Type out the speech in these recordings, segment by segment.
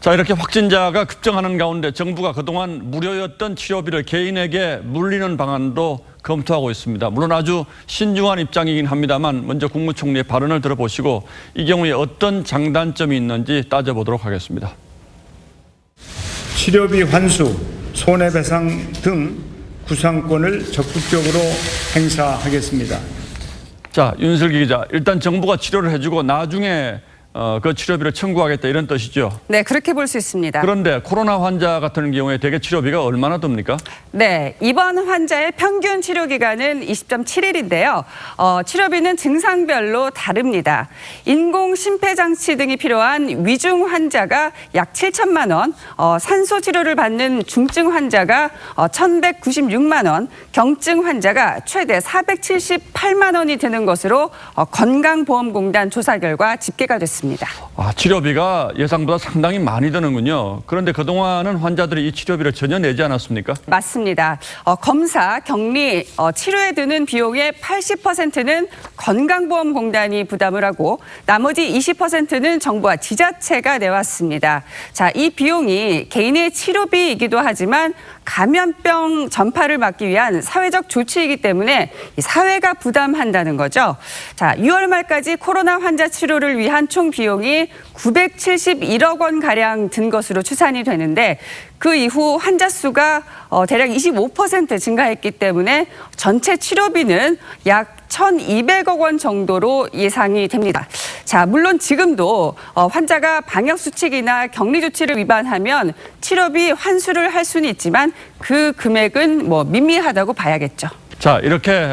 자, 이렇게 확진자가 급증하는 가운데 정부가 그동안 무료였던 치료비를 개인에게 물리는 방안도 검토하고 있습니다. 물론 아주 신중한 입장이긴 합니다만 먼저 국무총리의 발언을 들어보시고 이 경우에 어떤 장단점이 있는지 따져보도록 하겠습니다. 치료비 환수, 손해배상 등 구상권을 적극적으로 행사하겠습니다. 자, 윤슬기 기자, 일단 정부가 치료를 해주고 나중에 그 치료비를 청구하겠다 이런 뜻이죠? 네, 그렇게 볼 수 있습니다. 그런데 코로나 환자 같은 경우에 대개 치료비가 얼마나 듭니까? 네, 이번 환자의 평균 치료 기간은 20.7일인데요. 치료비는 증상별로 다릅니다. 인공 심폐장치 등이 필요한 위중 환자가 약 7천만 원, 산소 치료를 받는 중증 환자가 1,196만 원, 경증 환자가 최대 478만 원이 드는 것으로 건강보험공단 조사 결과 집계가 됐습니다. 아, 치료비가 예상보다 상당히 많이 드는군요. 그런데 그동안은 환자들이 이 치료비를 전혀 내지 않았습니까? 맞습니다. 검사, 격리, 치료에 드는 비용의 80%는 건강보험공단이 부담을 하고 나머지 20%는 정부와 지자체가 내왔습니다. 자, 이 비용이 개인의 치료비이기도 하지만 감염병 전파를 막기 위한 사회적 조치이기 때문에 사회가 부담한다는 거죠. 자, 6월 말까지 코로나 환자 치료를 위한 총 비용이 971억 원 가량 든 것으로 추산이 되는데 그 이후 환자 수가 대략 25% 증가했기 때문에 전체 치료비는 약 1,200억 원 정도로 예상이 됩니다. 자, 물론 지금도 환자가 방역 수칙이나 격리 조치를 위반하면 치료비 환수를 할 수는 있지만 그 금액은 미미하다고 봐야겠죠. 자, 이렇게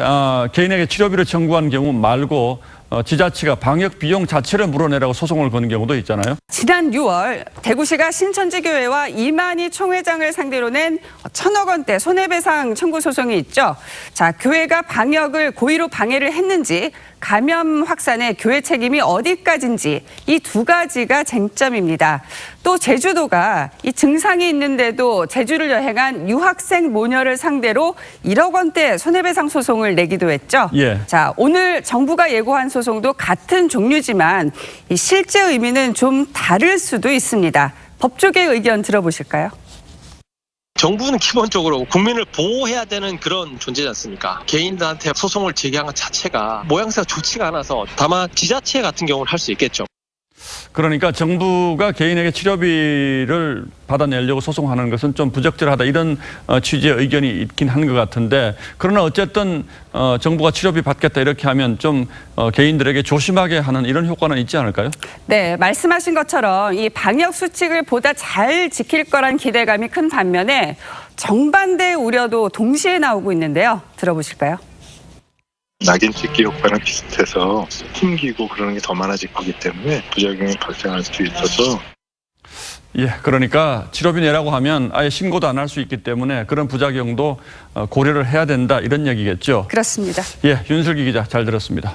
개인에게 치료비를 청구한 경우 말고 지자체가 방역 비용 자체를 물어내라고 소송을 거는 경우도 있잖아요. 지난 6월 대구시가 신천지교회와 이만희 총회장을 상대로 낸 1,000억 원대 손해배상 청구 소송이 있죠. 자, 교회가 방역을 고의로 방해를 했는지 감염 확산에 교회 책임이 어디까지인지 이 두 가지가 쟁점입니다. 또 제주도가 이 증상이 있는데도 제주를 여행한 유학생 모녀를 상대로 1억 원대 손해배상 소송을 내기도 했죠. 예. 자, 오늘 정부가 예고한 소송도 같은 종류지만 이 실제 의미는 좀 다를 수도 있습니다. 법조계의 의견 들어보실까요? 정부는 기본적으로 국민을 보호해야 되는 그런 존재지 않습니까? 개인들한테 소송을 제기한 것 자체가 모양새가 좋지가 않아서 다만 지자체 같은 경우는 할 수 있겠죠. 그러니까 정부가 개인에게 치료비를 받아내려고 소송하는 것은 좀 부적절하다 이런 취지의 의견이 있긴 한 것 같은데 그러나 어쨌든 정부가 치료비 받겠다 이렇게 하면 좀 개인들에게 조심하게 하는 이런 효과는 있지 않을까요? 네, 말씀하신 것처럼 이 방역 수칙을 보다 잘 지킬 거란 기대감이 큰 반면에 정반대의 우려도 동시에 나오고 있는데요. 들어보실까요? 낙인 찍기 효과랑 비슷해서 숨기고 그러는 게 더 많아질 거기 때문에 부작용이 발생할 수 있어서 예, 그러니까 치료비 내라고 하면 아예 신고도 안 할 수 있기 때문에 그런 부작용도 고려를 해야 된다 이런 얘기겠죠. 그렇습니다. 예, 윤슬기 기자 잘 들었습니다.